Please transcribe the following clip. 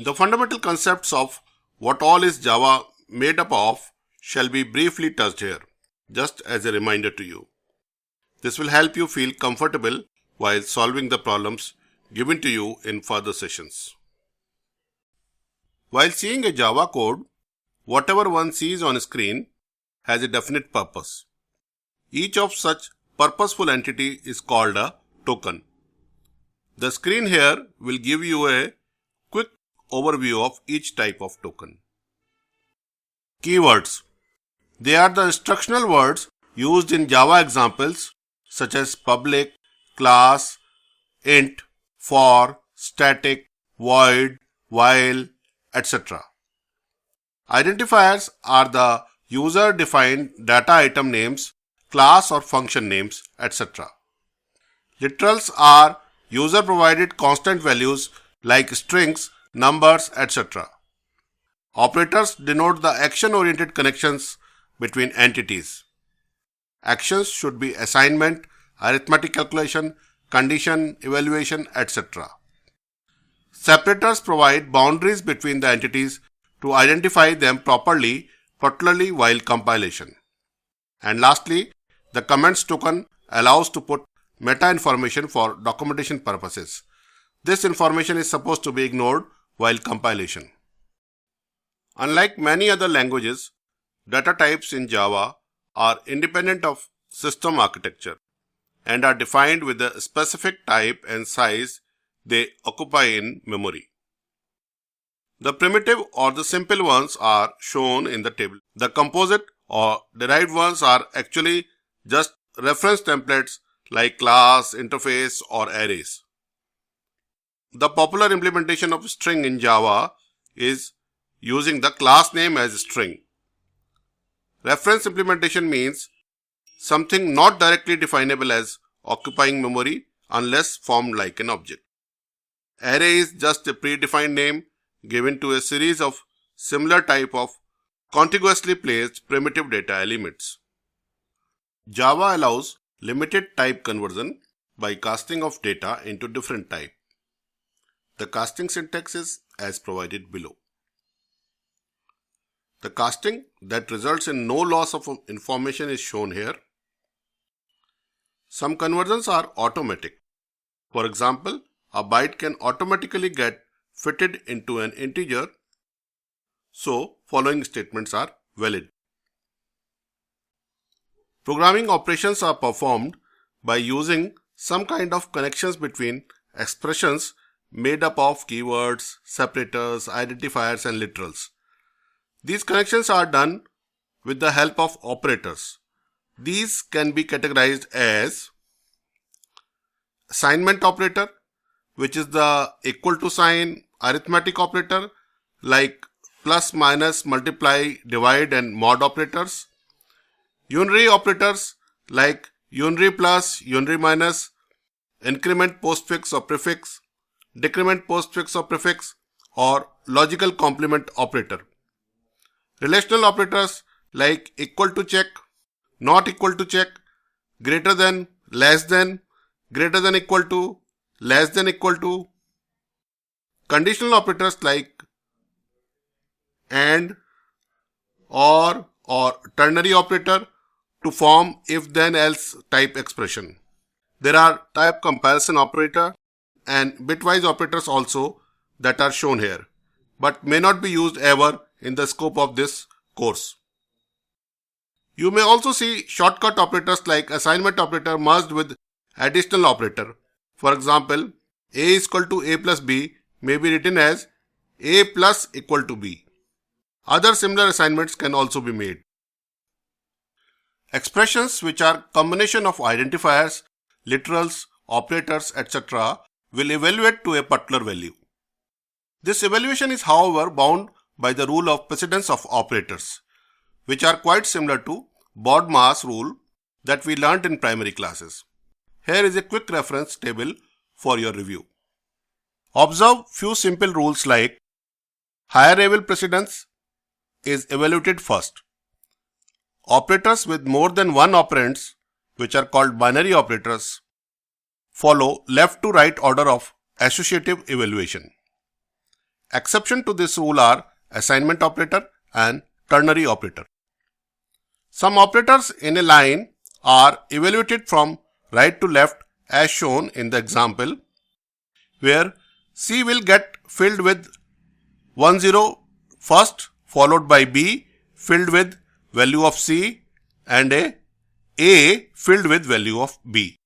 The fundamental concepts of what all is Java made up of shall be briefly touched here, just as a reminder to you. This will help you feel comfortable while solving the problems given to you in further sessions. While seeing a Java code, whatever one sees on screen has a definite purpose. Each of such purposeful entity is called a token. The screen here will give you a quick overview of each type of token. Keywords. They are the instructional words used in Java examples such as public, class, int, for, static, void, while, etc. Identifiers are the user-defined data item names, class or function names, etc. Literals are user-provided constant values like strings, numbers, etc. Operators denote the action-oriented connections between entities. Actions should be assignment, arithmetic calculation, condition, evaluation, etc. Separators provide boundaries between the entities to identify them properly, particularly while compilation. And lastly, the comments token allows to put meta information for documentation purposes. This information is supposed to be ignored while compilation. Unlike many other languages, data types in Java are independent of system architecture and are defined with the specific type and size they occupy in memory. The primitive or the simple ones are shown in the table. The composite or derived ones are actually just reference templates like class, interface, or arrays. The popular implementation of string in Java is using the class name as a string. Reference implementation means something not directly definable as occupying memory unless formed like an object. Array is just a predefined name given to a series of similar type of contiguously placed primitive data elements. Java allows limited type conversion by casting of data into different type. The casting syntax is as provided below. The casting that results in no loss of information is shown here. Some conversions are automatic. For example, a byte can automatically get fitted into an integer, so following statements are valid. Programming operations are performed by using some kind of connections between expressions made up of keywords, separators, identifiers, and literals. These connections are done with the help of operators. These can be categorized as assignment operator, which is the equal to sign arithmetic operator like plus, minus, multiply, divide, and mod operators. Unary operators like unary plus, unary minus, increment postfix or prefix, decrement postfix or prefix, or logical complement operator. Relational operators like equal to check, not equal to check, greater than, less than, greater than equal to, less than equal to. Conditional operators like and, or ternary operator to form if then else type expression. There are type comparison operator and bitwise operators also that are shown here, but may not be used ever in the scope of this course. You may also see shortcut operators like assignment operator merged with additional operator. For example, A is equal to A plus B may be written as A plus equal to B. Other similar assignments can also be made. Expressions which are combination of identifiers, literals, operators, etc. will evaluate to a particular value. This evaluation is, however, bound by the rule of precedence of operators, which are quite similar to BODMAS rule that we learnt in primary classes. Here is a quick reference table for your review. Observe few simple rules like higher level precedence is evaluated first. Operators with more than one operands, which are called binary operators, follow left to right order of associative evaluation. Exception to this rule are assignment operator and ternary operator. Some operators in a line are evaluated from right to left as shown in the example, where C will get filled with 1 0 first, followed by B filled with value of C and A filled with value of B.